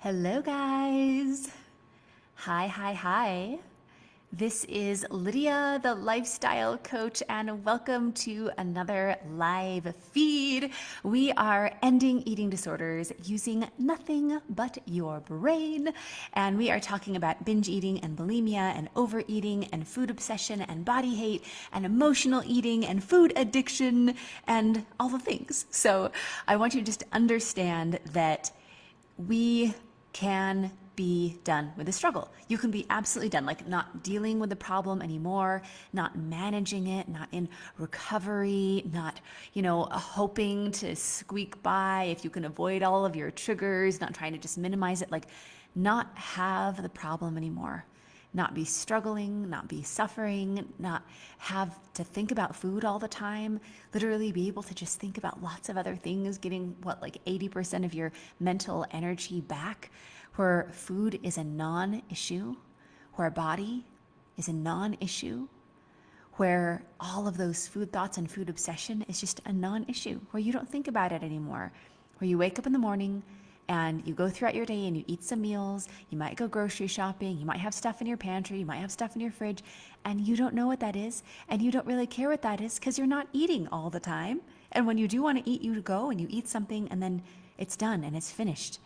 Hello, guys. Hi. This is Lydia, the lifestyle coach, and welcome to another live feed. We are ending eating disorders using nothing but your brain. And we are talking about binge eating and bulimia and overeating and food obsession and body hate and emotional eating and food addiction and all the things. So I want you to just understand that we can be done with the struggle. You can be absolutely done, like not dealing with the problem anymore, not managing it, not in recovery, not, hoping to squeak by if you can avoid all of your triggers, not trying to just minimize it, like not have the problem anymore. Not be struggling, not be suffering, not have to think about food all the time, literally be able to just think about lots of other things, getting like 80% of your mental energy back, where food is a non-issue, where body is a non-issue, where all of those food thoughts and food obsession is just a non-issue, where you don't think about it anymore, where you wake up in the morning and you go throughout your day and you eat some meals, you might go grocery shopping, you might have stuff in your pantry, you might have stuff in your fridge, and you don't know what that is, and you don't really care what that is because you're not eating all the time. And when you do want to eat, you go and you eat something and then it's done and it's finished.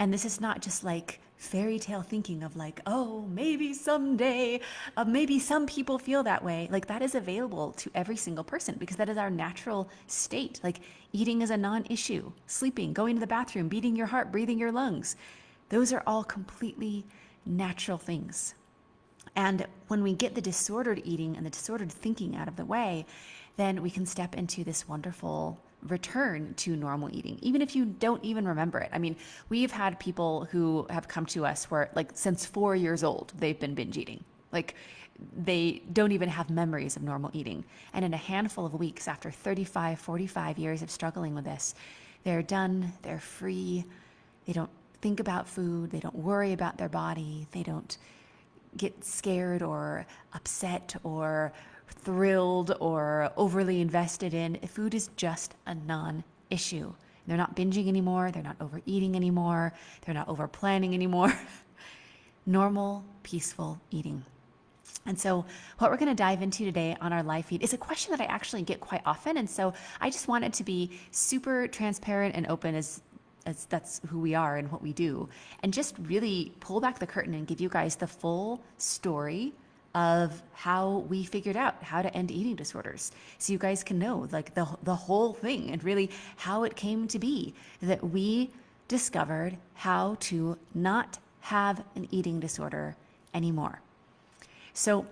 And this is not just like fairy tale thinking of like, oh, maybe someday, maybe some people feel that way. Like that is available to every single person because that is our natural state. Like eating is a non-issue, sleeping, going to the bathroom, beating your heart, breathing your lungs. Those are all completely natural things. And when we get the disordered eating and the disordered thinking out of the way, then we can step into this wonderful return to normal eating, even if you don't even remember it. I mean, we've had people who have come to us where like since 4 years old, they've been binge eating. Like they don't even have memories of normal eating. And in a handful of weeks after 35, 45 years of struggling with this, they're done, they're free. They don't think about food. They don't worry about their body. They don't get scared or upset or thrilled or overly invested in. Food is just a non-issue. They're not binging anymore. They're not overeating anymore. They're not over planning anymore. Normal, peaceful eating. And so what we're going to dive into today on our live feed is a question that I actually get quite often. And so I just wanted to be super transparent and open as that's who we are and what we do, and just really pull back the curtain and give you guys the full story of how we figured out how to end eating disorders, so you guys can know like the whole thing and really how it came to be that we discovered how to not have an eating disorder anymore. So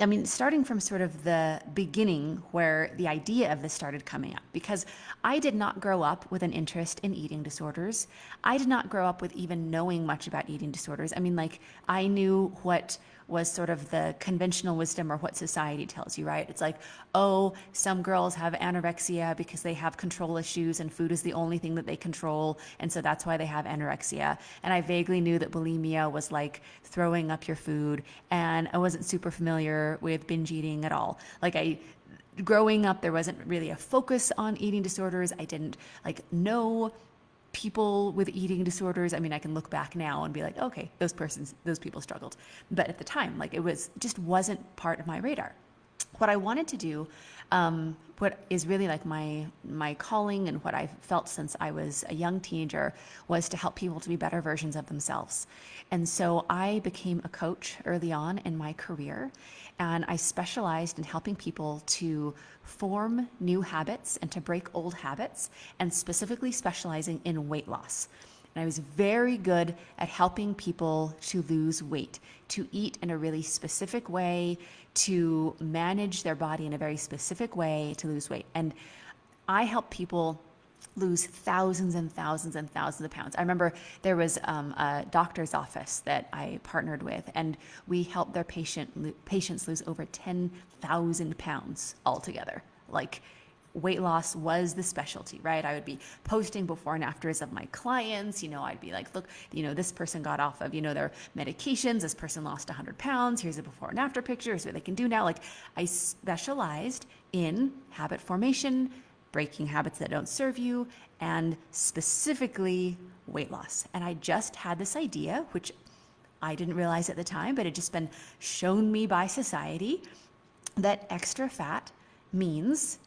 I mean, starting from sort of the beginning where the idea of this started coming up, because I did not grow up with an interest in eating disorders. I did not grow up with even knowing much about eating disorders. I mean, like I knew what was sort of the conventional wisdom or what society tells you, right? It's like, oh, some girls have anorexia because they have control issues and food is the only thing that they control. And so that's why they have anorexia. And I vaguely knew that bulimia was like throwing up your food. And I wasn't super familiar with binge eating at all. Growing up, there wasn't really a focus on eating disorders. I didn't like know people with eating disorders. I mean, I can look back now and be like, okay, those people struggled. But at the time, like just wasn't part of my radar. What I wanted to do, what is really like my calling and what I've felt since I was a young teenager, was to help people to be better versions of themselves. And so I became a coach early on in my career, and I specialized in helping people to form new habits and to break old habits, and specifically specializing in weight loss. And I was very good at helping people to lose weight, to eat in a really specific way, to manage their body in a very specific way to lose weight. And I help people lose thousands and thousands and thousands of pounds. I remember there was a doctor's office that I partnered with, and we helped their patients lose over 10,000 pounds altogether. Like, weight loss was the specialty, right? I would be posting before and afters of my clients. I'd be like, look, this person got off of, their medications. This person lost 100 pounds. Here's a before and after picture. Here's what they can do now. Like, I specialized in habit formation, breaking habits that don't serve you, and specifically weight loss. And I just had this idea, which I didn't realize at the time, but it just been shown me by society, that extra fat means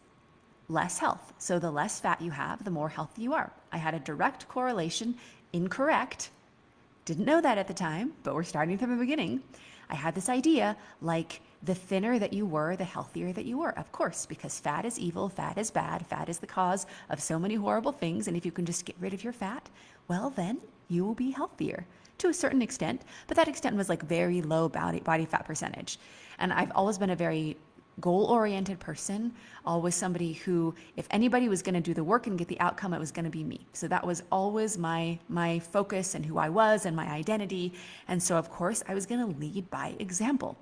less health. So the less fat you have, the more healthy you are. I had a direct correlation, incorrect. Didn't know that at the time, but we're starting from the beginning. I had this idea, like the thinner that you were, the healthier that you were. Of course, because fat is evil, fat is bad, fat is the cause of so many horrible things. And if you can just get rid of your fat, well, then you will be healthier to a certain extent. But that extent was like very low body fat percentage. And I've always been a very goal-oriented person, always somebody who, if anybody was going to do the work and get the outcome, it was going to be me. So that was always my focus and who I was and my identity. And so, of course, I was going to lead by example.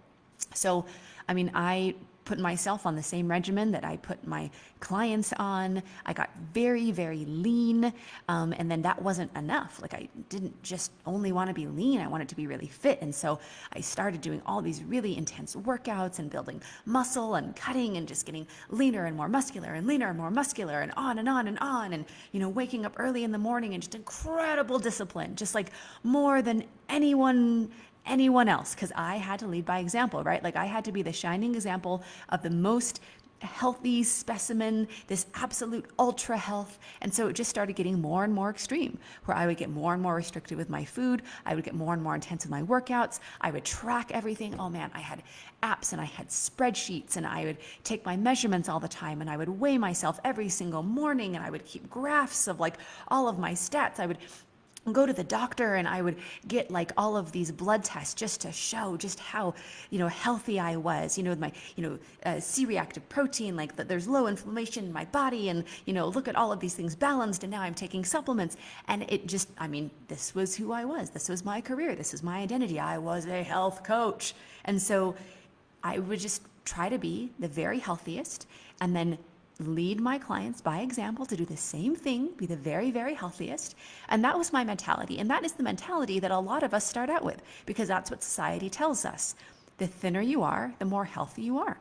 So, I mean, I put myself on the same regimen that I put my clients on. I got very, very lean. And then that wasn't enough. Like, I didn't just only want to be lean. I wanted to be really fit. And so I started doing all these really intense workouts and building muscle and cutting and just getting leaner and more muscular and leaner and more muscular and on and on and on. And, you know, waking up early in the morning and just incredible discipline, just like more than anyone else, because I had to lead by example, right? Like, I had to be the shining example of the most healthy specimen, this absolute ultra health. And so it just started getting more and more extreme, where I would get more and more restricted with my food. I would get more and more intense with my workouts. I would track everything. Oh man, I had apps and I had spreadsheets, and I would take my measurements all the time, and I would weigh myself every single morning, and I would keep graphs of like all of my stats. I would go to the doctor, and I would get like all of these blood tests just to show just how, you know, healthy I was, you know, with my, C-reactive protein, like that there's low inflammation in my body, and, you know, look at all of these things balanced, and now I'm taking supplements. And it just, I mean, this was who I was. This was my career. This is my identity. I was a health coach. And so I would just try to be the very healthiest, and then lead my clients by example to do the same thing, be the very, very healthiest. And that was my mentality. And that is the mentality that a lot of us start out with, because that's what society tells us. The thinner you are, the more healthy you are.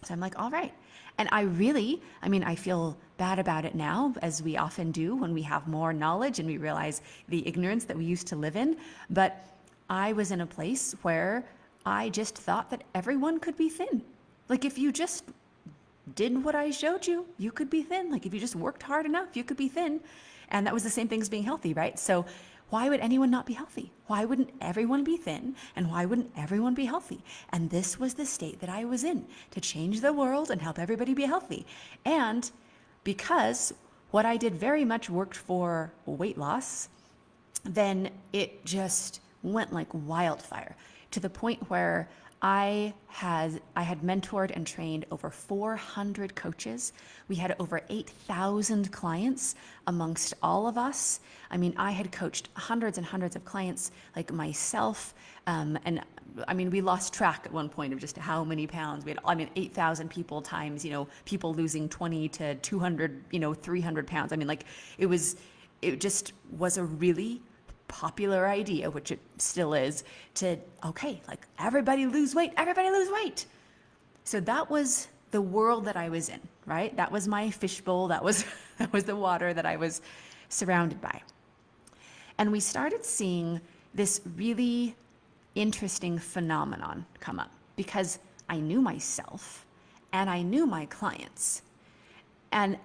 So I'm like, all right. And I feel bad about it now, as we often do when we have more knowledge and we realize the ignorance that we used to live in. But I was in a place where I just thought that everyone could be thin. Like, if you just did what I showed you, you could be thin. Like, if you just worked hard enough, you could be thin. And that was the same thing as being healthy, right? So why would anyone not be healthy? Why wouldn't everyone be thin? And why wouldn't everyone be healthy? And this was the state that I was in, to change the world and help everybody be healthy. And because what I did very much worked for weight loss, then it just went like wildfire, to the point where I had mentored and trained over 400 coaches. We had over 8,000 clients amongst all of us. I mean, I had coached hundreds and hundreds of clients like myself. And I mean, we lost track at one point of just how many pounds we had. 8,000 people times, people losing 20 to 200, 300 pounds. I mean, like, it just was a really popular idea, which it still is, to, okay, like, everybody lose weight. So that was the world that I was in, right? That was my fishbowl. That was the water that I was surrounded by. And we started seeing this really interesting phenomenon come up, because I knew myself and I knew my clients, and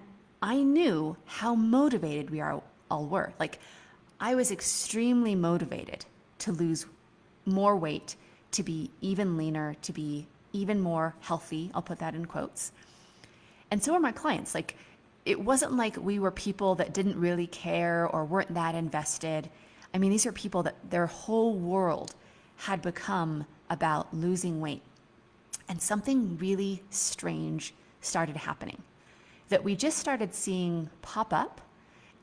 I knew how motivated we all were. Like, I was extremely motivated to lose more weight, to be even leaner, to be even more healthy. I'll put that in quotes. And so were my clients. Like, it wasn't like we were people that didn't really care or weren't that invested. I mean, these are people that their whole world had become about losing weight. And something really strange started happening that we just started seeing pop up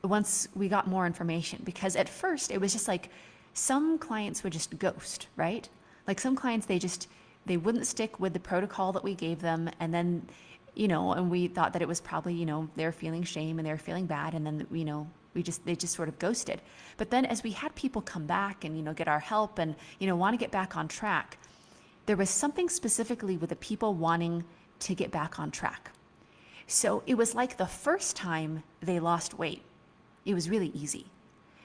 once we got more information. Because at first it was just like, some clients would just ghost, right? Like, some clients, they wouldn't stick with the protocol that we gave them. And then, and we thought that it was probably, they're feeling shame and they're feeling bad. And then, they just sort of ghosted. But then as we had people come back and, get our help and, want to get back on track, there was something specifically with the people wanting to get back on track. So it was like the first time they lost weight, it was really easy.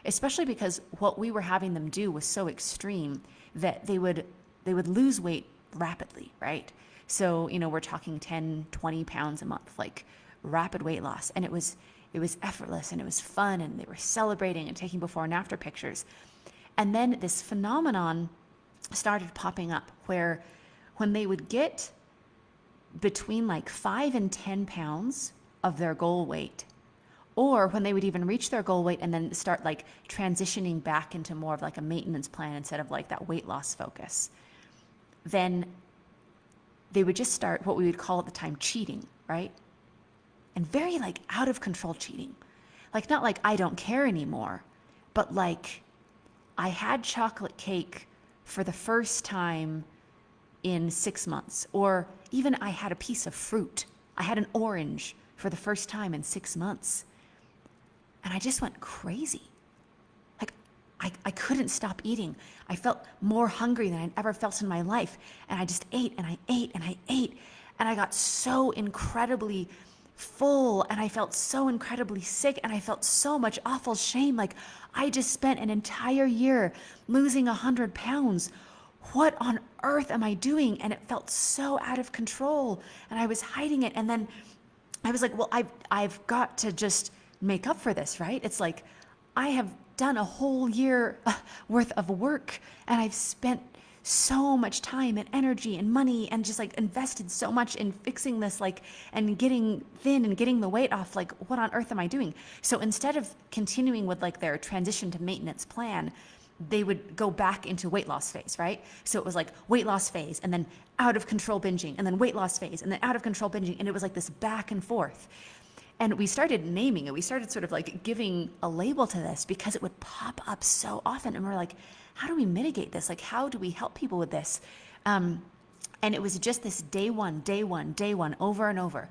especially because what we were having them do was so extreme that they would lose weight rapidly, right? So, we're talking 10, 20 pounds a month, like rapid weight loss. And it was effortless and it was fun, and they were celebrating and taking before and after pictures. And then this phenomenon started popping up where when they would get between like 5 and 10 pounds of their goal weight, or when they would even reach their goal weight and then start like transitioning back into more of like a maintenance plan instead of like that weight loss focus, then they would just start what we would call at the time cheating, right? And very like out of control cheating. Like not like I don't care anymore, but like I had chocolate cake for the first time in 6 months, or even I had a piece of fruit. I had an orange for the first time in 6 months. And I just went crazy. Like I couldn't stop eating. I felt more hungry than I'd ever felt in my life. And I just ate and I ate and I ate. And I got so incredibly full, and I felt so incredibly sick, and I felt so much awful shame. Like I just spent an entire year losing 100 pounds. What on earth am I doing? And it felt so out of control, and I was hiding it. And then I was like, well, I've got to just make up for this, right? It's like I have done a whole year worth of work, and I've spent so much time and energy and money and just like invested so much in fixing this, like, and getting thin and getting the weight off. Like, what on earth am I doing? So instead of continuing with like their transition to maintenance plan, they would go back into weight loss phase, right? So it was like weight loss phase, and then out of control binging, and then weight loss phase, and then out of control binging. And it was like this back and forth. And we started naming it. We started sort of like giving a label to this because it would pop up so often. And we're like, how do we mitigate this? Like, how do we help people with this? And it was just this day one, over and over.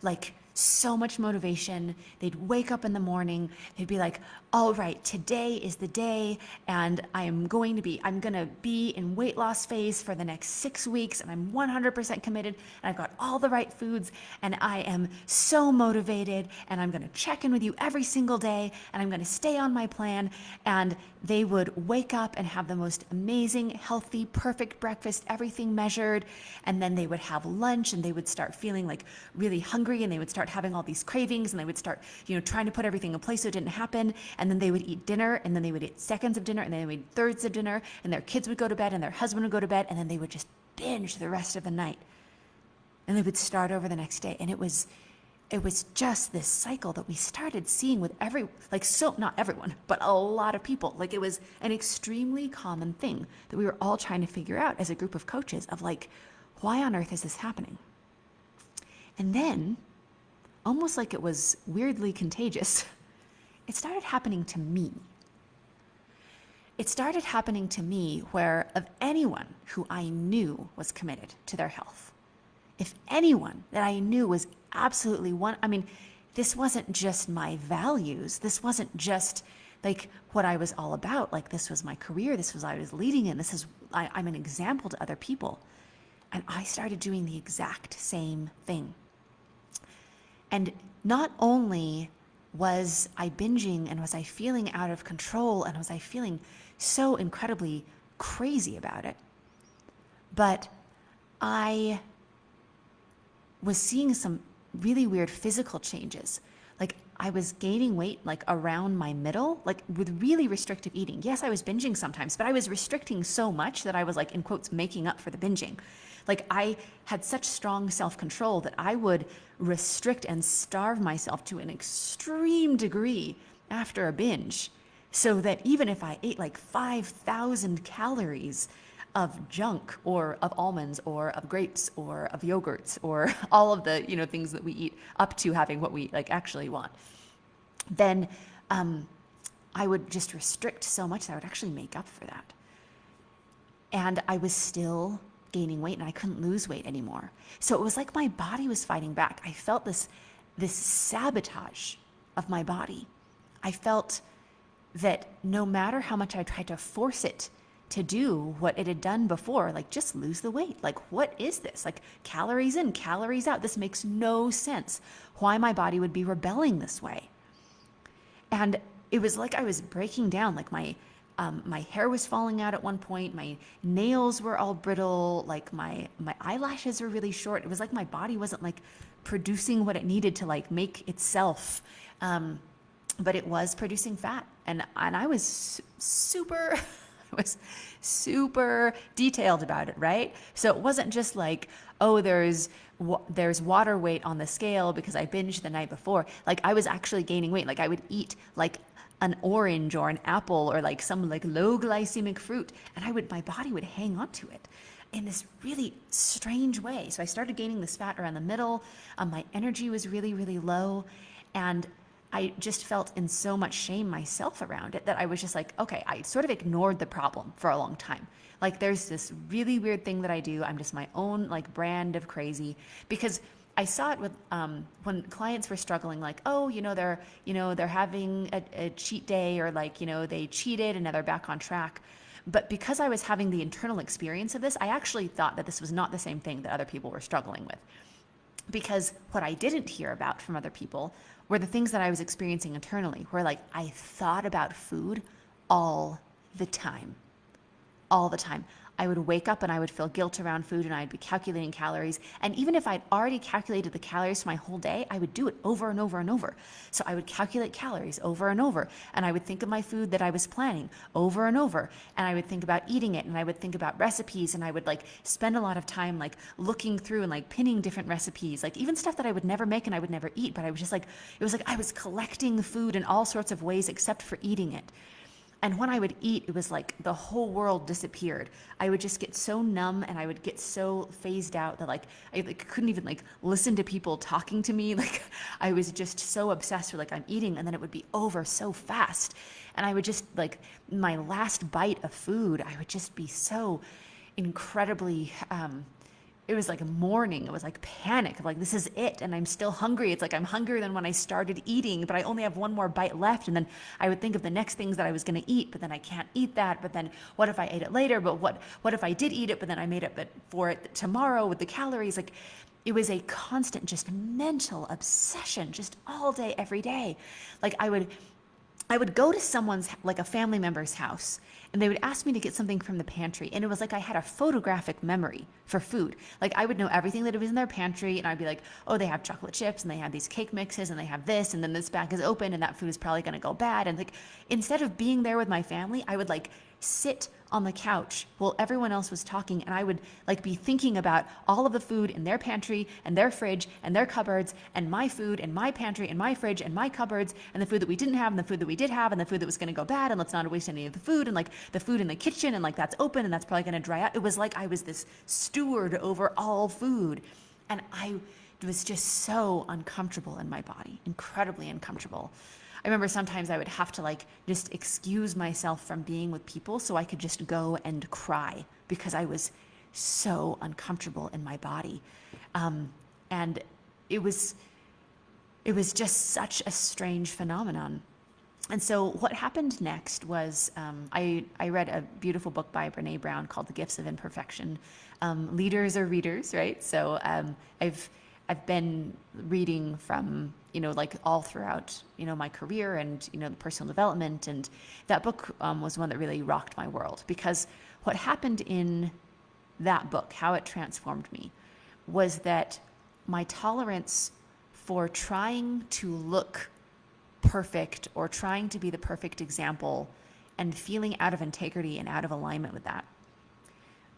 Like, so much motivation. They'd wake up in the morning. They'd be like, all right, today is the day, and I'm going to be in weight loss phase for the next 6 weeks, and I'm 100% committed, and I've got all the right foods, and I am so motivated, and I'm going to check in with you every single day, and I'm going to stay on my plan. And they would wake up and have the most amazing, healthy, perfect breakfast, everything measured, and then they would have lunch, and they would start feeling like really hungry, and they would start having all these cravings, and they would start, trying to put everything in place so it didn't happen. And then they would eat dinner, and then they would eat seconds of dinner, and then they would eat thirds of dinner, and their kids would go to bed, and their husband would go to bed, and then they would just binge the rest of the night. And they would start over the next day. And it was just this cycle that we started seeing with not everyone, but a lot of people. Like, it was an extremely common thing that we were all trying to figure out as a group of coaches of like, why on earth is this happening? And then, almost like it was weirdly contagious, it started happening to me. It started happening to me where of anyone who I knew was committed to their health, if anyone that I knew was absolutely this wasn't just my values. This wasn't just like what I was all about. Like, this was my career. This was what I was leading in. I'm an example to other people. And I started doing the exact same thing. And not only was I binging, and was I feeling out of control, and was I feeling so incredibly crazy about it, but I was seeing some really weird physical changes. Like, I was gaining weight like around my middle, like with really restrictive eating. Yes, I was binging sometimes, but I was restricting so much that I was like, in quotes, making up for the binging. Like, I had such strong self-control that I would restrict and starve myself to an extreme degree after a binge, so that even if I ate like 5,000 calories of junk, or of almonds, or of grapes, or of yogurts, or all of the things that we eat up to having what we like actually want, then I would just restrict so much that I would actually make up for that. And I was still gaining weight, and I couldn't lose weight anymore. So it was like my body was fighting back. I felt this sabotage of my body. I felt that no matter how much I tried to force it to do what it had done before, like just lose the weight. Like, what is this? Like, calories in, calories out. This makes no sense. Why my body would be rebelling this way. And it was like I was breaking down. Like my hair was falling out at one point. My nails were all brittle. Like my eyelashes were really short. It was like my body wasn't like producing what it needed to like make itself. But it was producing fat, and I was super I was super detailed about it, right? So it wasn't just like, oh, there's water weight on the scale because I binged the night before. Like I was actually gaining weight. Like I would eat like an orange or an apple or like some like low glycemic fruit, and my body would hang on to it in this really strange way. So I started gaining this fat around the middle. My energy was really, really low, and I just felt in so much shame myself around it that I was just like, okay, I sort of ignored the problem for a long time. Like there's this really weird thing that I do. I'm just my own like brand of crazy, because I saw it with when clients were struggling, like, oh, they're having a cheat day, or like, they cheated and now they're back on track. But because I was having the internal experience of this, I actually thought that this was not the same thing that other people were struggling with. Because what I didn't hear about from other people were the things that I was experiencing internally, where like I thought about food all the time. All the time. I would wake up and I would feel guilt around food, and I'd be calculating calories. And even if I'd already calculated the calories for my whole day, I would do it over and over and over. So I would calculate calories over and over, and I would think of my food that I was planning over and over, and I would think about eating it, and I would think about recipes, and I would like spend a lot of time like looking through and like pinning different recipes, like even stuff that I would never make and I would never eat, but I was just like, it was like I was collecting food in all sorts of ways except for eating it. And when I would eat, it was like the whole world disappeared. I would just get so numb, and I would get so phased out that like I like couldn't even like listen to people talking to me. Like I was just so obsessed with like I'm eating, and then it would be over so fast. And I would just like my last bite of food, I would just be so incredibly it was like mourning. It was like panic. Like, this is it. And I'm still hungry. It's like I'm hungrier than when I started eating, but I only have one more bite left. And then I would think of the next things that I was going to eat, but then I can't eat that. But then what if I ate it later? But what if I did eat it, but then I made up for it tomorrow with the calories? Like, it was a constant, just mental obsession, just all day, every day. Like I would go to someone's, like a family member's house, and they would ask me to get something from the pantry. And it was like I had a photographic memory for food. Like I would know everything that was in their pantry, and I'd be like, oh, they have chocolate chips, and they have these cake mixes, and they have this, and then this bag is open, and that food is probably gonna go bad. And like, instead of being there with my family, I would like sit on the couch while everyone else was talking, and I would like be thinking about all of the food in their pantry and their fridge and their cupboards, and my food and my pantry and my fridge and my cupboards, and the food that we didn't have and the food that we did have and the food that was going to go bad, and let's not waste any of the food, and like the food in the kitchen, and like that's open and that's probably going to dry out. It was like I was this steward over all food, and I was just so uncomfortable in my body, incredibly uncomfortable. I remember sometimes I would have to like just excuse myself from being with people so I could just go and cry because I was so uncomfortable in my body. And it was just such a strange phenomenon. And so what happened next was I read a beautiful book by Brene Brown called The Gifts of Imperfection. Leaders are readers, right? So I've been reading from, like all throughout, my career and, the personal development. And that book was one that really rocked my world, because what happened in that book, how it transformed me, was that my tolerance for trying to look perfect or trying to be the perfect example and feeling out of integrity and out of alignment with that,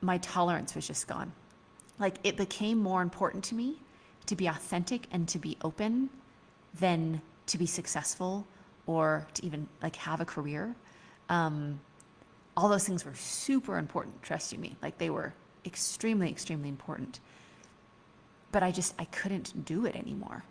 my tolerance was just gone. Like, it became more important to me to be authentic and to be open than to be successful or to even like have a career. All those things were super important, trust you me. Like, they were extremely, extremely important. But I couldn't do it anymore.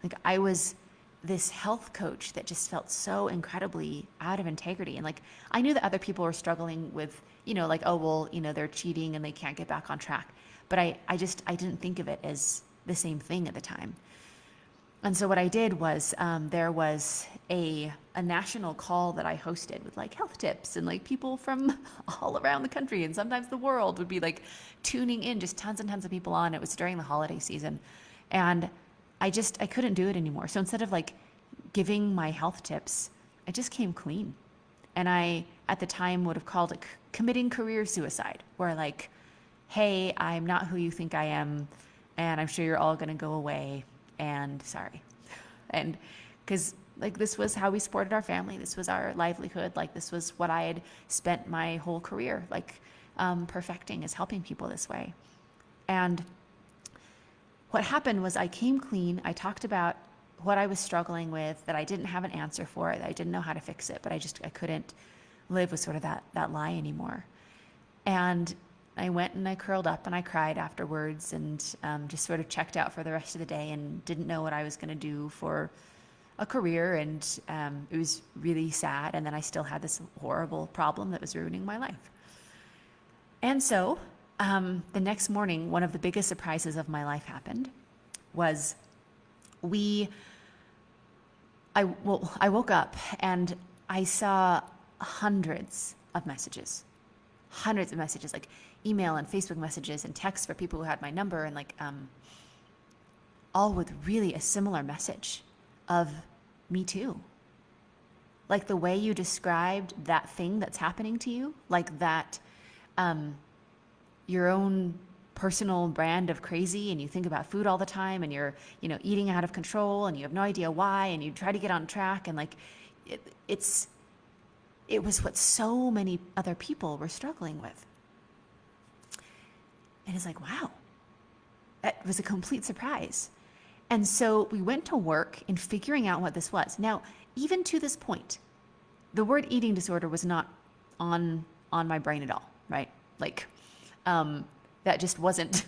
Like, I was this health coach that just felt so incredibly out of integrity. And like, I knew that other people were struggling with, like, oh, well, they're cheating and they can't get back on track. But I didn't think of it as the same thing at the time. And so what I did was there was a national call that I hosted with like health tips, and like people from all around the country and sometimes the world would be like tuning in, just tons and tons of people on. It was during the holiday season, and I couldn't do it anymore. So instead of like giving my health tips, I just came clean. And I, at the time, would have called it committing career suicide, where like, hey, I'm not who you think I am, and I'm sure you're all going to go away, and sorry. And because like this was how we supported our family, this was our livelihood, like this was what I had spent my whole career like perfecting, is helping people this way. And what happened was I came clean. I talked about what I was struggling with, that I didn't have an answer for, that I didn't know how to fix it, but I couldn't live with sort of that lie anymore. And I went and I curled up and I cried afterwards, and just sort of checked out for the rest of the day and didn't know what I was going to do for a career. And it was really sad. And then I still had this horrible problem that was ruining my life. And so the next morning, one of the biggest surprises of my life happened. Was I woke up and I saw hundreds of messages, like email and Facebook messages and texts for people who had my number, and like all with really a similar message of me too. Like the way you described that thing that's happening to you, like that your own personal brand of crazy, and you think about food all the time, and you're, eating out of control, and you have no idea why, and you try to get on track, and like it was what so many other people were struggling with. And it's like, wow, that was a complete surprise. And so we went to work in figuring out what this was. Now, even to this point, the word eating disorder was not on my brain at all, right? Like, that just wasn't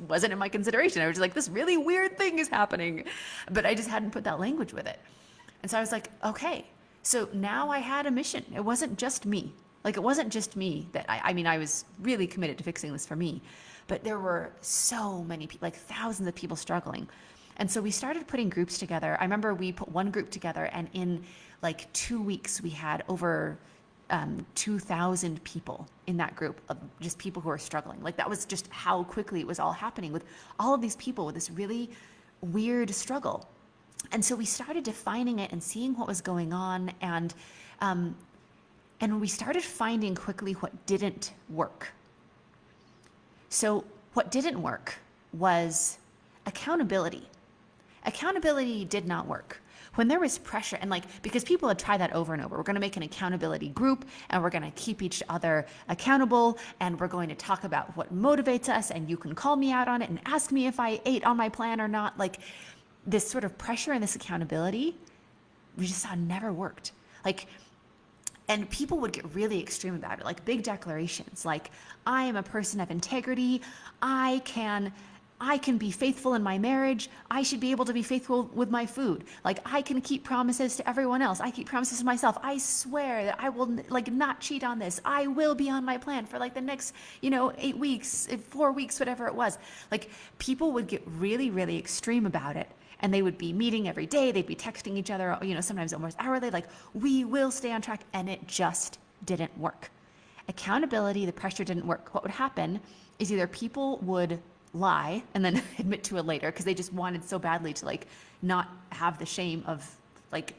in my consideration. I was just like, this really weird thing is happening, but I just hadn't put that language with it. And so I was like, okay, so now I had a mission. It wasn't just me. Like, it wasn't just me that I was really committed to fixing this for me, but there were so many people, like thousands of people struggling. And so we started putting groups together. I remember we put one group together, and in like 2 weeks, we had over 2,000 people in that group of just people who are struggling. Like, that was just how quickly it was all happening, with all of these people with this really weird struggle. And so we started defining it and seeing what was going on, and we started finding quickly what didn't work. So what didn't work was accountability. Accountability did not work. When there was pressure, and like, because people had tried that over and over, we're going to make an accountability group, and we're going to keep each other accountable, and we're going to talk about what motivates us, and you can call me out on it and ask me if I ate on my plan or not. Like, this sort of pressure and this accountability, we just saw never worked. Like, and people would get really extreme about it, like big declarations, like, I am a person of integrity, I can be faithful in my marriage, I should be able to be faithful with my food. Like, I can keep promises to everyone else, I keep promises to myself, I swear that I will like not cheat on this, I will be on my plan for like the next 8 weeks, 4 weeks, whatever it was. Like, people would get really, really extreme about it, and they would be meeting every day, they'd be texting each other, sometimes almost hourly, like, we will stay on track, and it just didn't work. Accountability, the pressure didn't work. What would happen is either people would lie and then admit to it later, because they just wanted so badly to like not have the shame of like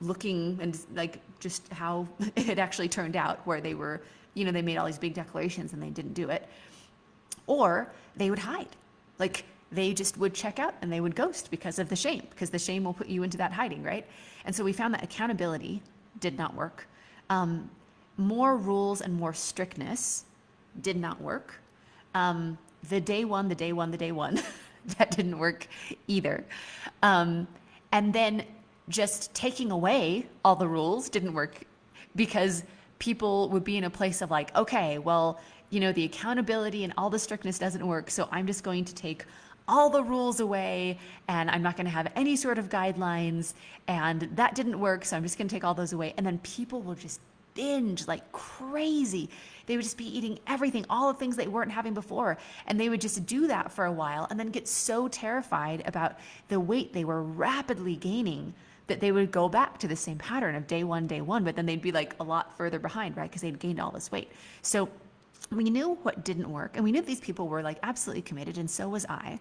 looking and like just how it actually turned out, where they were, they made all these big declarations and they didn't do it. Or they would hide. Like, they just would check out and they would ghost because of the shame, because the shame will put you into that hiding, right? And so we found that accountability did not work. More rules and more strictness did not work. The day one, that didn't work either. And then just taking away all the rules didn't work, because people would be in a place of like, okay, well, the accountability and all the strictness doesn't work, so I'm just going to take all the rules away, and I'm not going to have any sort of guidelines, and that didn't work, so I'm just going to take all those away. And then people will just binge like crazy. They would just be eating everything, all the things they weren't having before, and they would just do that for a while and then get so terrified about the weight they were rapidly gaining that they would go back to the same pattern of day one, but then they'd be like a lot further behind, right? Because they'd gained all this weight. So we knew what didn't work, and we knew these people were like absolutely committed, and so was I.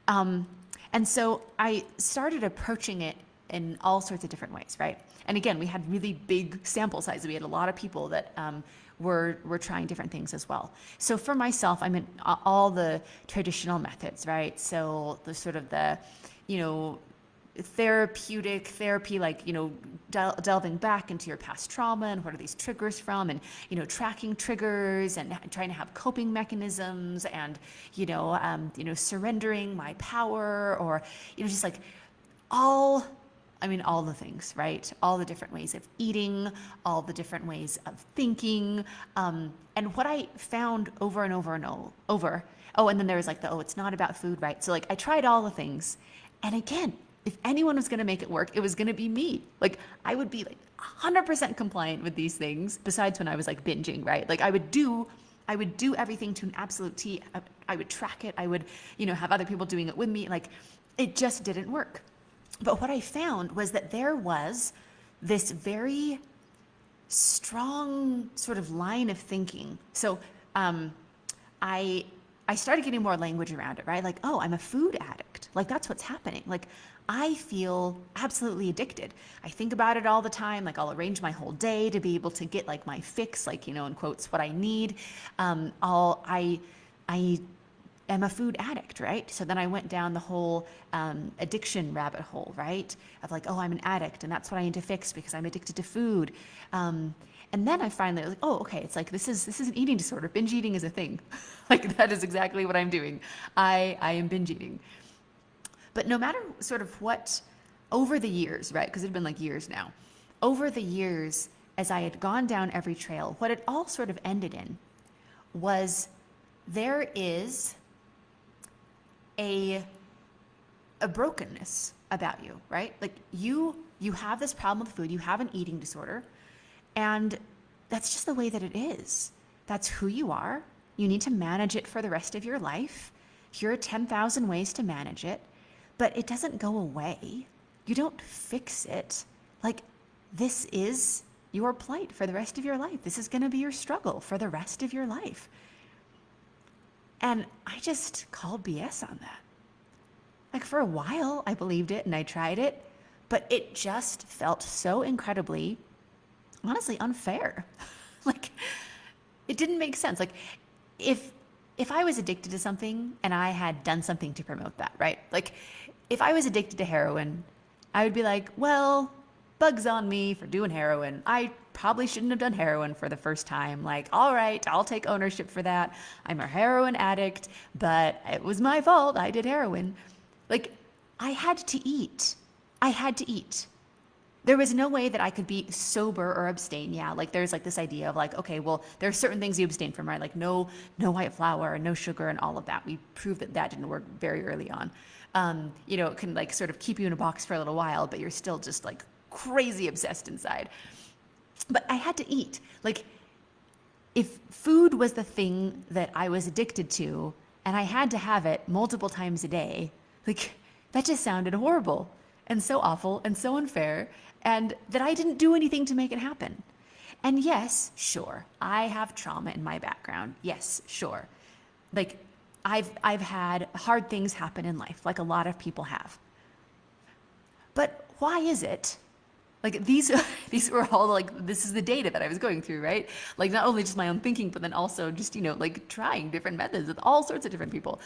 And so I started approaching it in all sorts of different ways, right? And again, we had really big sample sizes. We had a lot of people that were trying different things as well. So for myself, I'm in all the traditional methods, right? So the sort of the, you know, therapeutic therapy, like, you know, delving back into your past trauma and what are these triggers from, and, you know, tracking triggers and trying to have coping mechanisms, and, you know, surrendering my power, or, you know, just like all the things, right? All the different ways of eating, all the different ways of thinking. And what I found over and over and over, oh, and then there was like it's not about food, right? So like I tried all the things. And again, if anyone was going to make it work, it was going to be me. Like I would be like 100% compliant with these things, besides when I was like binging, right? Like I would do everything to an absolute T. I would track it. I would, you know, have other people doing it with me. Like it just didn't work. But what I found was that there was this very strong sort of line of thinking. So I started getting more language around it, right? Like, oh, I'm a food addict. Like that's what's happening. Like I feel absolutely addicted. I think about it all the time. Like I'll arrange my whole day to be able to get like my fix, like, you know, in quotes, what I need. I am a food addict, right? So then I went down the whole addiction rabbit hole, right? Of like, oh, I'm an addict and that's what I need to fix because I'm addicted to food. And then I finally was like, oh, okay, it's like, this is an eating disorder. Binge eating is a thing. Like that is exactly what I'm doing. I am binge eating. But no matter sort of what, over the years, right? Because it had been like years now. Over the years, as I had gone down every trail, what it all sort of ended in was there is a brokenness about you, right? Like you have this problem with food, you have an eating disorder, and that's just the way that it is. That's who you are. You need to manage it for the rest of your life. Here are 10,000 ways to manage it, but it doesn't go away. You don't fix it. Like this is your plight for the rest of your life. This is going to be your struggle for the rest of your life. And I just called BS on that. Like for a while, I believed it and I tried it, but it just felt so incredibly, honestly, unfair. Like it didn't make sense. Like if I was addicted to something and I had done something to promote that, right? Like if I was addicted to heroin, I would be like, well, bugs on me for doing heroin. I probably shouldn't have done heroin for the first time. Like, all right, I'll take ownership for that. I'm a heroin addict, but it was my fault. I did heroin. Like, I had to eat. I had to eat. There was no way that I could be sober or abstain. Yeah, like there's like this idea of like, okay, well, there are certain things you abstain from, right? Like no white flour and no sugar and all of that. We proved that didn't work very early on. You know, it can like sort of keep you in a box for a little while, but you're still just like crazy obsessed inside. But I had to eat. Like if food was the thing that I was addicted to and I had to have it multiple times a day, like that just sounded horrible and so awful and so unfair, and that I didn't do anything to make it happen. And yes, sure, I have trauma in my background. Yes, sure. Like I've had hard things happen in life, like a lot of people have. But why is it? Like these were all like, this is the data that I was going through, right? Like not only just my own thinking, but then also just, you know, like trying different methods with all sorts of different people.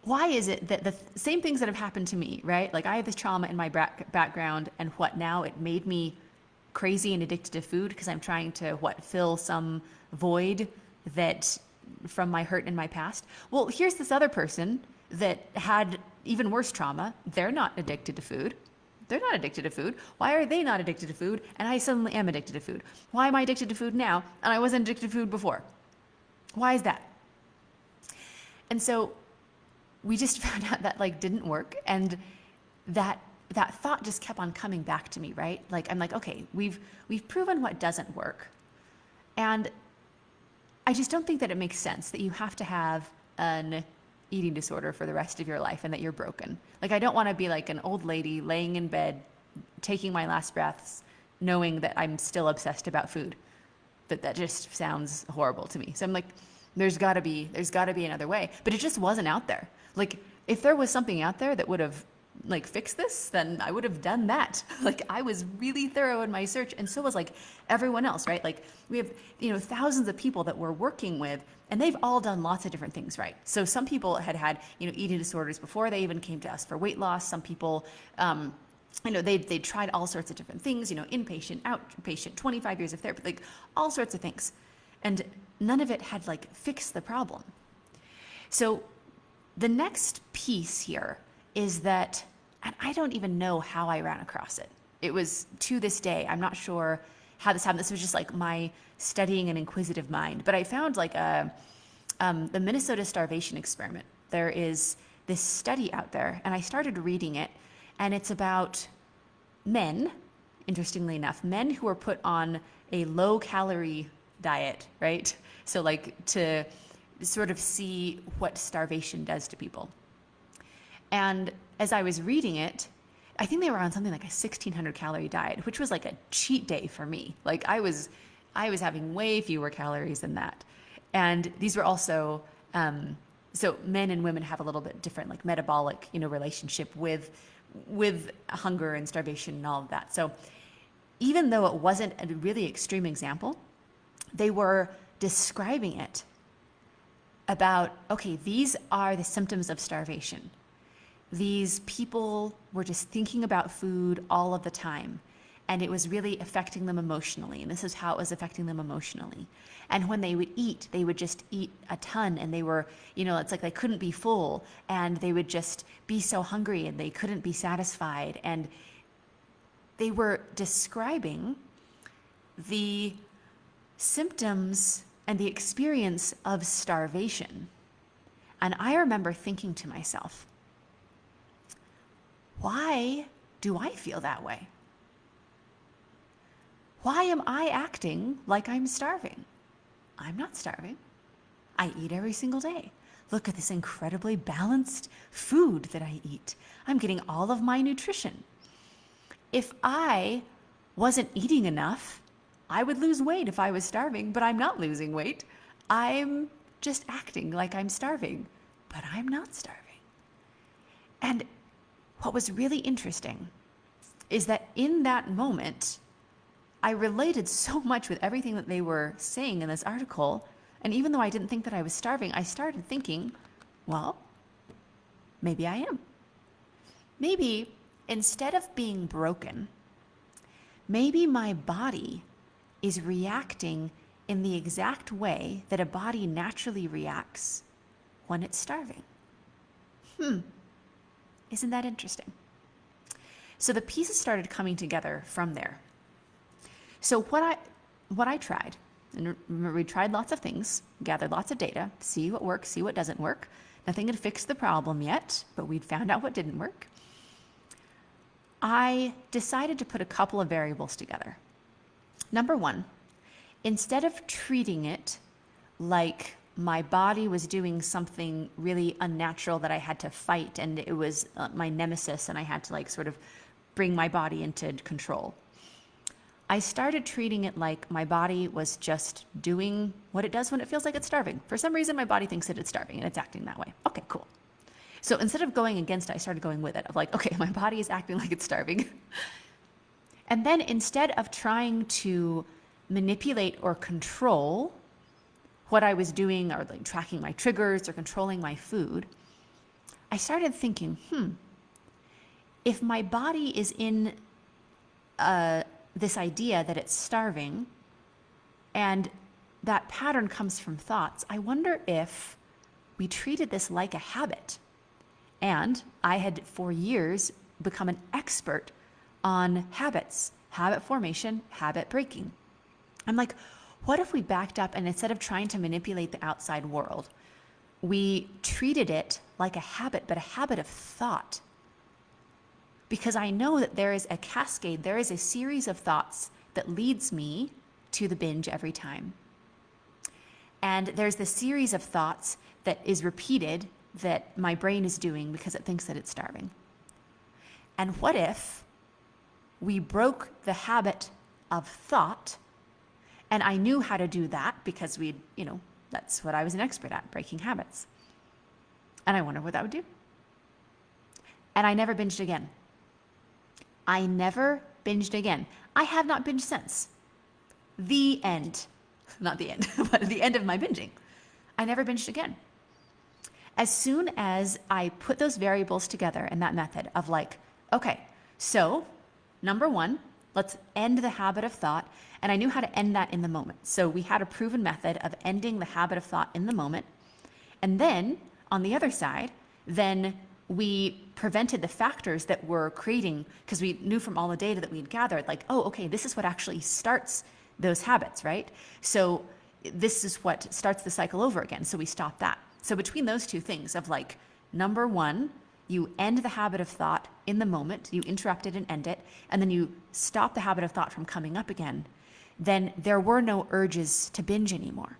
Why is it that the same things that have happened to me, right? Like I have this trauma in my background, and what now? It made me crazy and addicted to food because I'm trying to fill some void that from my hurt in my past. Well, here's this other person that had even worse trauma. They're not addicted to food. They're not addicted to food. Why are they not addicted to food? And I suddenly am addicted to food. Why am I addicted to food now? And I wasn't addicted to food before. Why is that? And so we just found out that like didn't work. And that thought just kept on coming back to me, right? Like, I'm like, okay, we've proven what doesn't work. And I just don't think that it makes sense that you have to have an eating disorder for the rest of your life and that you're broken. Like, I don't want to be like an old lady laying in bed, taking my last breaths, knowing that I'm still obsessed about food. That just sounds horrible to me. So I'm like, there's got to be another way. But it just wasn't out there. Like, if there was something out there that would have like fix this, then I would have done that. Like I was really thorough in my search, and so was like everyone else, right? Like we have, thousands of people that we're working with, and they've all done lots of different things, right? So some people had eating disorders before they even came to us for weight loss. Some people, they tried all sorts of different things, inpatient, outpatient, 25 years of therapy, like all sorts of things. And none of it had like fixed the problem. So the next piece here is that, and I don't even know how I ran across it. It was, to this day, I'm not sure how this happened. This was just like my studying an inquisitive mind. But I found like the Minnesota starvation experiment. There is this study out there, and I started reading it, and it's about men, interestingly enough, men who are put on a low calorie diet, right? So like to sort of see what starvation does to people. And as I was reading it, I think they were on something like a 1,600 calorie diet, which was like a cheat day for me. Like I was having way fewer calories than that. And these were also, so men and women have a little bit different like metabolic, relationship with hunger and starvation and all of that. So even though it wasn't a really extreme example, they were describing it about, okay, these are the symptoms of starvation. These people were just thinking about food all of the time, and it was really affecting them emotionally. And this is how it was affecting them emotionally. And when they would eat, they would just eat a ton, and they were, it's like they couldn't be full, and they would just be so hungry and they couldn't be satisfied. And they were describing the symptoms and the experience of starvation. And I remember thinking to myself, why do I feel that way? Why am I acting like I'm starving? I'm not starving. I eat every single day. Look at this incredibly balanced food that I eat. I'm getting all of my nutrition. If I wasn't eating enough, I would lose weight if I was starving, but I'm not losing weight. I'm just acting like I'm starving, but I'm not starving. And what was really interesting is that in that moment, I related so much with everything that they were saying in this article. And even though I didn't think that I was starving, I started thinking, well, maybe I am. Maybe instead of being broken, maybe my body is reacting in the exact way that a body naturally reacts when it's starving. Isn't that interesting? So the pieces started coming together from there. So what I tried, and remember we tried lots of things, gathered lots of data, see what works, see what doesn't work. Nothing had fixed the problem yet, but we'd found out what didn't work. I decided to put a couple of variables together. Number one, instead of treating it like my body was doing something really unnatural that I had to fight, and it was my nemesis, and I had to like sort of bring my body into control, I started treating it like my body was just doing what it does when it feels like it's starving. For some reason, my body thinks that it's starving and it's acting that way. Okay, cool. So instead of going against it, I started going with it, of like, okay, my body is acting like it's starving. And then instead of trying to manipulate or control what I was doing, or like tracking my triggers or controlling my food, I started thinking, if my body is in this idea that it's starving, and that pattern comes from thoughts, I wonder if we treated this like a habit. And I had for years become an expert on habits, habit formation, habit breaking. I'm like, what if we backed up and instead of trying to manipulate the outside world, we treated it like a habit, but a habit of thought? Because I know that there is a cascade, there is a series of thoughts that leads me to the binge every time. And there's the series of thoughts that is repeated that my brain is doing because it thinks that it's starving. And what if we broke the habit of thought? And I knew how to do that because that's what I was an expert at, breaking habits. And I wonder what that would do. And I never binged again. I never binged again. I have not binged since. The end. Not the end, but the end of my binging. I never binged again. As soon as I put those variables together in that method of like, okay, so number one, let's end the habit of thought. And I knew how to end that in the moment. So we had a proven method of ending the habit of thought in the moment. And then on the other side, then we prevented the factors that were creating, because we knew from all the data that we had gathered, like, oh, okay, this is what actually starts those habits, right? So this is what starts the cycle over again. So we stop that. So between those two things of like, number one, you end the habit of thought in the moment, you interrupt it and end it, and then you stop the habit of thought from coming up again, then there were no urges to binge anymore.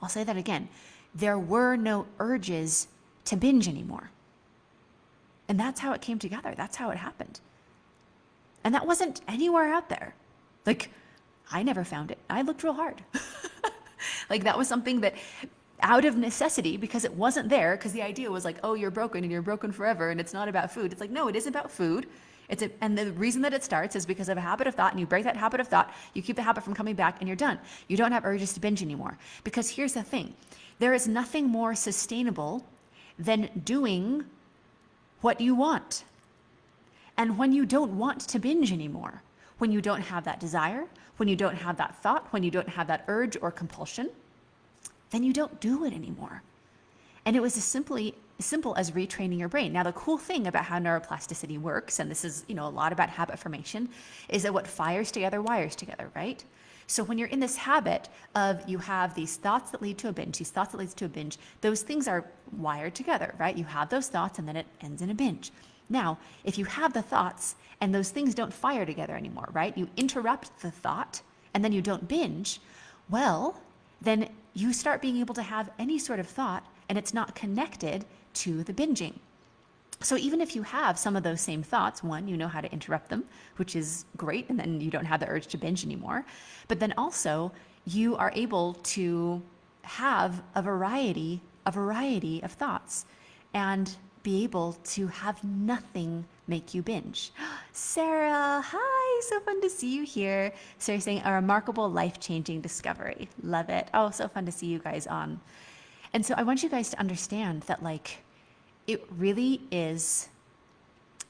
I'll say that again. There were no urges to binge anymore. And that's how it came together. That's how it happened. And that wasn't anywhere out there. Like, I never found it. I looked real hard. Like, that was something that out of necessity, because it wasn't there, because the idea was like, oh, you're broken and you're broken forever and it's not about food. It's like, no, it is about food. And the reason that it starts is because of a habit of thought, and you break that habit of thought, you keep the habit from coming back, and you're done. You don't have urges to binge anymore. Because here's the thing. There is nothing more sustainable than doing what you want. And when you don't want to binge anymore, when you don't have that desire, when you don't have that thought, when you don't have that urge or compulsion, then you don't do it anymore. And it was as simple as retraining your brain. Now, the cool thing about how neuroplasticity works, and this is, a lot about habit formation, is that what fires together wires together, right? So when you're in this habit of you have these thoughts that lead to a binge, these thoughts that leads to a binge, those things are wired together, right? You have those thoughts and then it ends in a binge. Now, if you have the thoughts and those things don't fire together anymore, right? You interrupt the thought and then you don't binge, well, then you start being able to have any sort of thought and it's not connected to the binging. So even if you have some of those same thoughts, one, you know how to interrupt them, which is great, and then you don't have the urge to binge anymore. But then also you are able to have a variety of thoughts and be able to have nothing make you binge. Sarah, hi, so fun to see you here. Sarah's saying a remarkable life-changing discovery. Love it. Oh, so fun to see you guys on. And so I want you guys to understand that it really is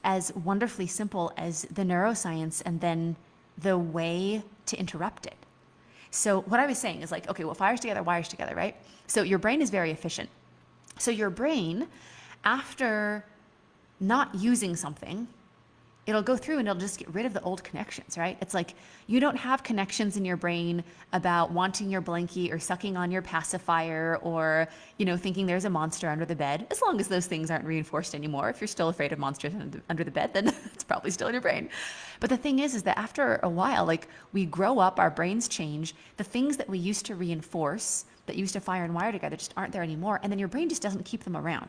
as wonderfully simple as the neuroscience and then the way to interrupt it. So what I was saying is okay, what fires together wires together, right? So your brain is very efficient. So your brain, after not using something, it'll go through and it'll just get rid of the old connections, right? It's like you don't have connections in your brain about wanting your blankie or sucking on your pacifier or, thinking there's a monster under the bed, as long as those things aren't reinforced anymore. If you're still afraid of monsters under the bed, then it's probably still in your brain. But the thing is that after a while, we grow up, our brains change, the things that we used to reinforce, that used to fire and wire together just aren't there anymore. And then your brain just doesn't keep them around.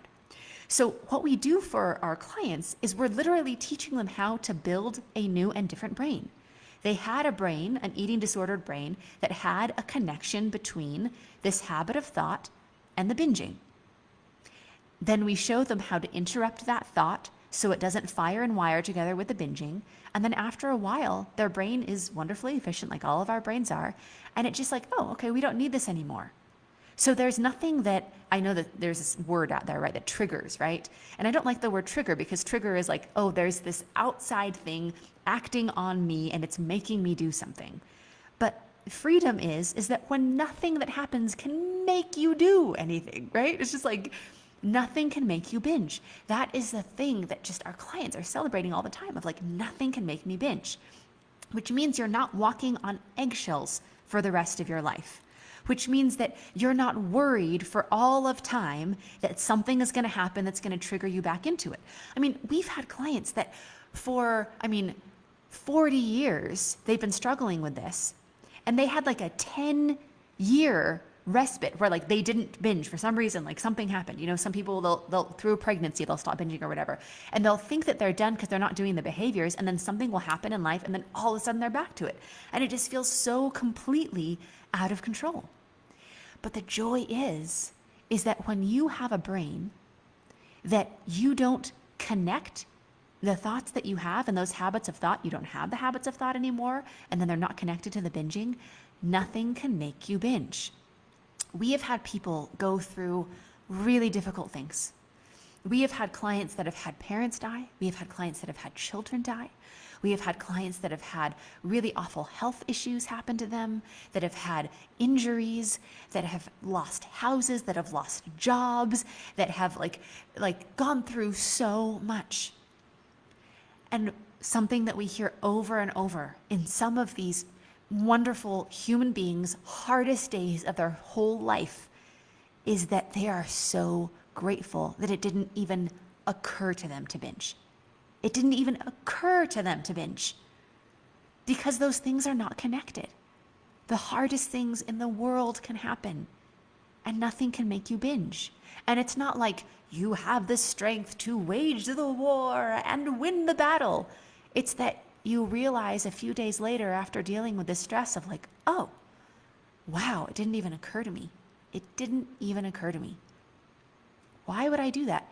So what we do for our clients is we're literally teaching them how to build a new and different brain. They had a brain, an eating disordered brain, that had a connection between this habit of thought and the binging. Then we show them how to interrupt that thought so it doesn't fire and wire together with the binging. And then after a while, their brain is wonderfully efficient, like all of our brains are. And it's just oh, okay, we don't need this anymore. So there's nothing that, I know that there's this word out there, right, that triggers, right? And I don't like the word trigger because trigger is oh, there's this outside thing acting on me and it's making me do something. But freedom is that when nothing that happens can make you do anything, right? It's just nothing can make you binge. That is the thing that just our clients are celebrating all the time of nothing can make me binge, which means you're not walking on eggshells for the rest of your life. Which means that you're not worried for all of time that something is going to happen that's going to trigger you back into it. I mean, we've had clients that for 40 years, they've been struggling with this. And they had a 10-year respite where they didn't binge for some reason, something happened. Some people, they'll through a pregnancy, they'll stop binging or whatever. And they'll think that they're done because they're not doing the behaviors. And then something will happen in life. And then all of a sudden they're back to it. And it just feels so completely out of control. But the joy is that when you have a brain that you don't connect the thoughts that you have and those habits of thought. You don't have the habits of thought anymore, and then they're not connected to the binging. Nothing can make you binge. We have had people go through really difficult things. We have had clients that have had parents die. We have had clients that have had children die. We have had clients that have had really awful health issues happen to them, that have had injuries, that have lost houses, that have lost jobs, that have like gone through so much. And something that we hear over and over in some of these wonderful human beings' hardest days of their whole life is that they are so grateful that it didn't even occur to them to binge. It didn't even occur to them to binge because those things are not connected. The hardest things in the world can happen and nothing can make you binge. And it's not like you have the strength to wage the war and win the battle. It's that you realize a few days later after dealing with the stress of like, oh, wow, it didn't even occur to me. It didn't even occur to me. Why would I do that?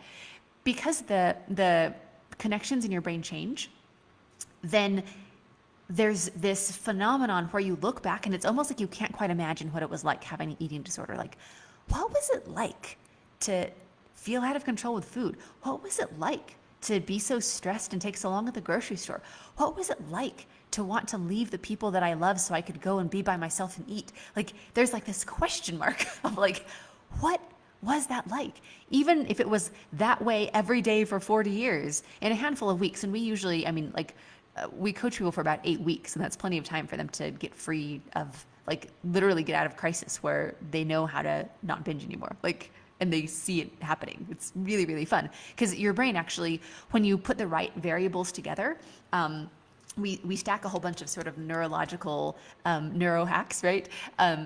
Because the connections in your brain change, then there's this phenomenon where you look back and it's almost like you can't quite imagine what it was like having an eating disorder. Like, what was it like to feel out of control with food? What was it like to be so stressed and take so long at the grocery store? What was it like to want to leave the people that I love so I could go and be by myself and eat? Like, there's like this question mark of like, what was that like? Even if it was that way every day for 40 years in a handful of weeks. And we usually, we coach people for about 8 weeks, and that's plenty of time for them to get free of, like, literally get out of crisis where they know how to not binge anymore. Like, and they see it happening. It's really, really fun because your brain actually, when you put the right variables together, we stack a whole bunch of sort of neurological neuro hacks, right?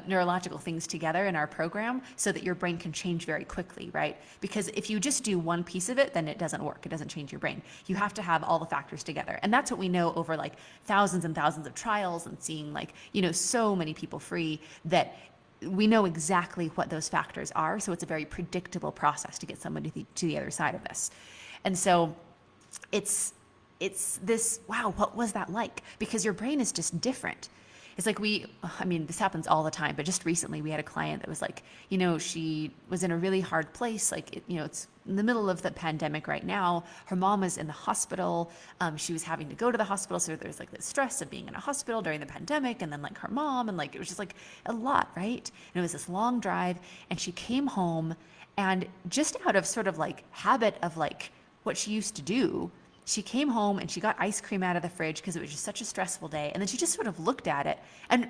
Neurological things together in our program so that your brain can change very quickly, right? Because if you just do one piece of it, then it doesn't work. It doesn't change your brain. You have to have all the factors together. And that's what we know over like thousands and thousands of trials and seeing like, so many people free, that we know exactly what those factors are. So it's a very predictable process to get somebody to the other side of this. And so it's this, wow, what was that like? Because your brain is just different. It's like this happens all the time, but just recently we had a client that was like, she was in a really hard place. Like, it's in the middle of the pandemic right now. Her mom is in the hospital. She was having to go to the hospital. So there's like the stress of being in a hospital during the pandemic, and then like her mom, and like, it was just like a lot, right? And it was this long drive, and she came home, and just out of sort of like habit of like what she used to do, she came home and she got ice cream out of the fridge because it was just such a stressful day. And then she just sort of looked at it and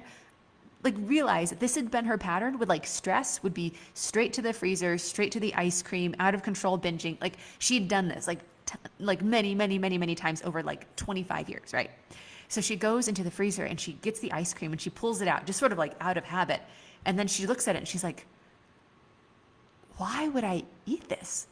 like realized that this had been her pattern with like stress would be straight to the freezer, straight to the ice cream, out of control binging. Like she'd done this like many, many, many, many times over like 25 years, right? So she goes into the freezer and she gets the ice cream and she pulls it out just sort of like out of habit. And then she looks at it and she's like, why would I eat this?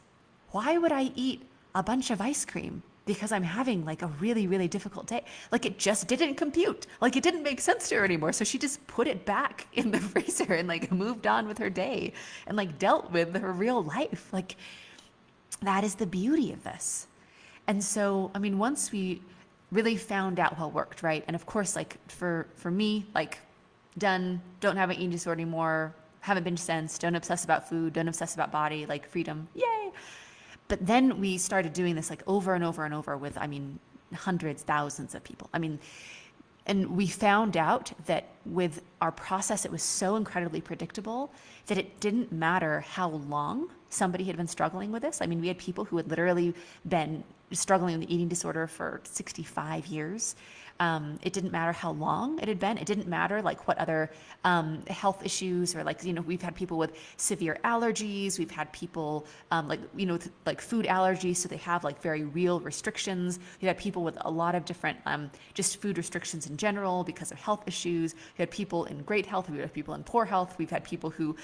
Why would I eat a bunch of ice cream? Because I'm having like a really, really difficult day. Like it just didn't compute. Like it didn't make sense to her anymore. So she just put it back in the freezer and like moved on with her day and like dealt with her real life. Like that is the beauty of this. And so, once we really found out what worked, right? And of course, like for me, like done, don't have an eating disorder anymore, haven't binged since, don't obsess about food, don't obsess about body, like freedom, yay. But then we started doing this like over and over and over with, hundreds, thousands of people. And we found out that with our process, it was so incredibly predictable that it didn't matter how long somebody had been struggling with this. We had people who had literally been struggling with the eating disorder for 65 years. It didn't matter how long it had been. It didn't matter like what other health issues or like, we've had people with severe allergies. We've had people like food allergies. So they have like very real restrictions. We've had people with a lot of different just food restrictions in general because of health issues. We had people in great health. We've had people in poor health. We've had people who,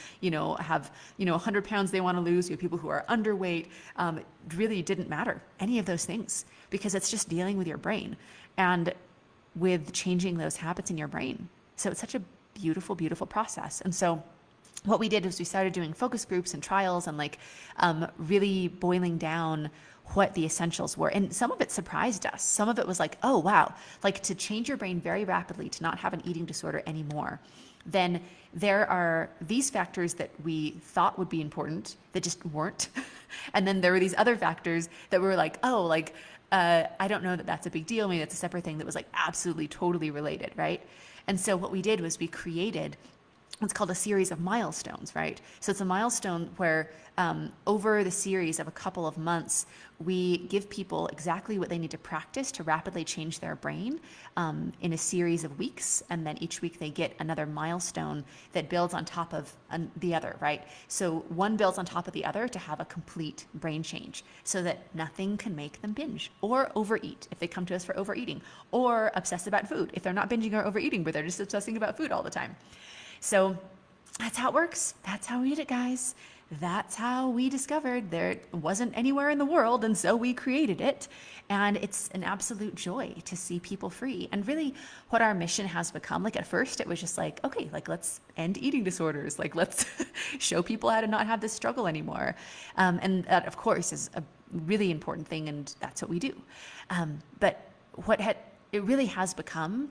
have, 100 pounds they want to lose. We have people who are underweight. It really didn't matter any of those things because it's just dealing with your brain and with changing those habits in your brain. So it's such a beautiful, beautiful process. And so what we did was we started doing focus groups and trials and really boiling down what the essentials were. And some of it surprised us. Some of it was like, oh, wow, like to change your brain very rapidly to not have an eating disorder anymore, then there are these factors that we thought would be important that just weren't. And then there were these other factors that were like, oh, I don't know that that's a big deal. Maybe that's a separate thing that was like absolutely totally related, right? And so what we did was we created what's called a series of milestones, right? So it's a milestone where over the series of a couple of months, we give people exactly what they need to practice to rapidly change their brain in a series of weeks. And then each week they get another milestone that builds on top of the other, right? So one builds on top of the other to have a complete brain change so that nothing can make them binge or overeat if they come to us for overeating, or obsess about food if they're not binging or overeating, but they're just obsessing about food all the time. So that's how it works. That's how we did it, guys. That's how we discovered there wasn't anywhere in the world, and so we created it. And it's an absolute joy to see people free. And really what our mission has become, like at first it was just like, okay, like let's end eating disorders. Like let's show people how to not have this struggle anymore. And that of course is a really important thing, and that's what we do. But it really has become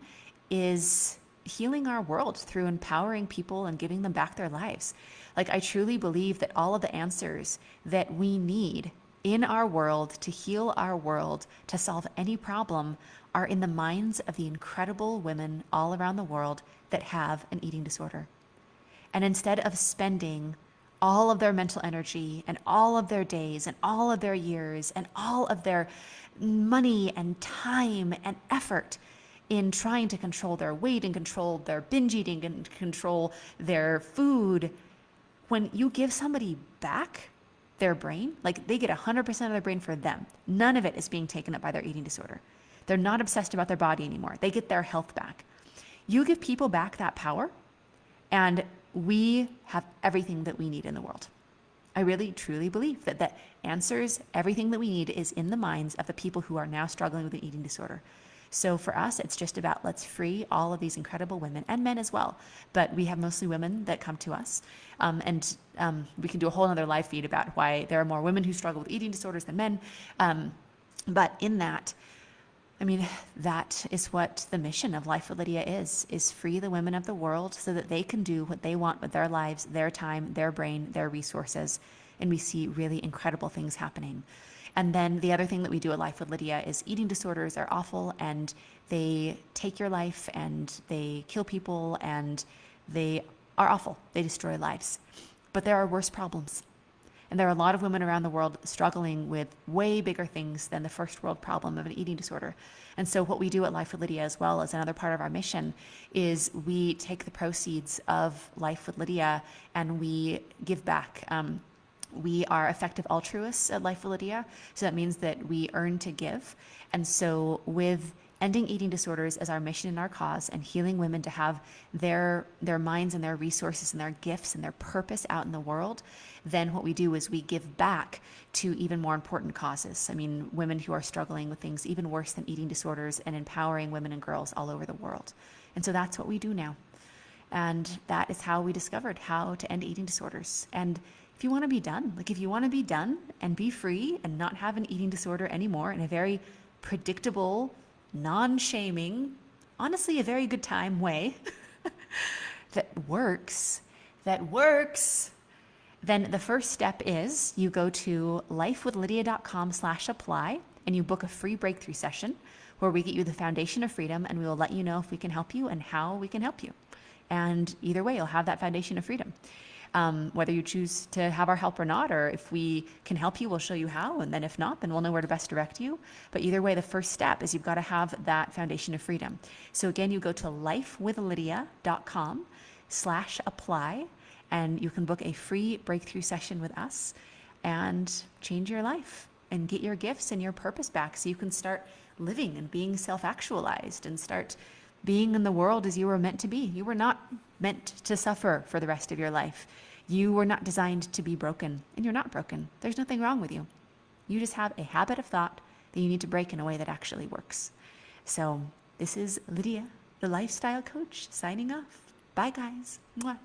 is healing our world through empowering people and giving them back their lives. Like I truly believe that all of the answers that we need in our world to heal our world, to solve any problem, are in the minds of the incredible women all around the world that have an eating disorder. And instead of spending all of their mental energy and all of their days and all of their years and all of their money and time and effort in trying to control their weight and control their binge eating and control their food, when you give somebody back their brain, like they get 100% of their brain for them. None of it is being taken up by their eating disorder. They're not obsessed about their body anymore. They get their health back. You give people back that power, and we have everything that we need in the world. I really, truly believe that answers, everything that we need is in the minds of the people who are now struggling with an eating disorder. So for us, it's just about let's free all of these incredible women and men as well. But we have mostly women that come to us. And we can do a whole other live feed about why there are more women who struggle with eating disorders than men. But in that, I mean, that is what the mission of Life with Lydia is free the women of the world so that they can do what they want with their lives, their time, their brain, their resources. And we see really incredible things happening. And then the other thing that we do at Life with Lydia is eating disorders are awful, and they take your life and they kill people and they are awful. They destroy lives. But there are worse problems. And there are a lot of women around the world struggling with way bigger things than the first world problem of an eating disorder. And so what we do at Life with Lydia, as well as another part of our mission, is we take the proceeds of Life with Lydia and we give back. We are effective altruists at Life with Lydia, so that means that we earn to give. And so with ending eating disorders as our mission and our cause, and healing women to have their minds and their resources and their gifts and their purpose out in the world, then what we do is we give back to even more important causes. I mean, women who are struggling with things even worse than eating disorders, and empowering women and girls all over the world. And so that's what we do now. And that is how we discovered how to end eating disorders. And if you want to be done, like if you want to be done and be free and not have an eating disorder anymore in a very predictable, non-shaming, honestly a very good time way that works, then the first step is you go to lifewithlydia.com/apply and you book a free breakthrough session where we get you the foundation of freedom, and we will let you know if we can help you and how we can help you. And either way, you'll have that foundation of freedom. Whether you choose to have our help or not, or if we can help you, we'll show you how. And then if not, then we'll know where to best direct you. But either way, the first step is you've got to have that foundation of freedom. So again, you go to lifewithlydia.com/apply, and you can book a free breakthrough session with us and change your life and get your gifts and your purpose back, so you can start living and being self-actualized and start being in the world as you were meant to be. You were not meant to suffer for the rest of your life. You were not designed to be broken, and you're not broken. There's nothing wrong with you. You just have a habit of thought that you need to break in a way that actually works. So this is Lydia, the lifestyle coach, signing off. Bye, guys. Mwah.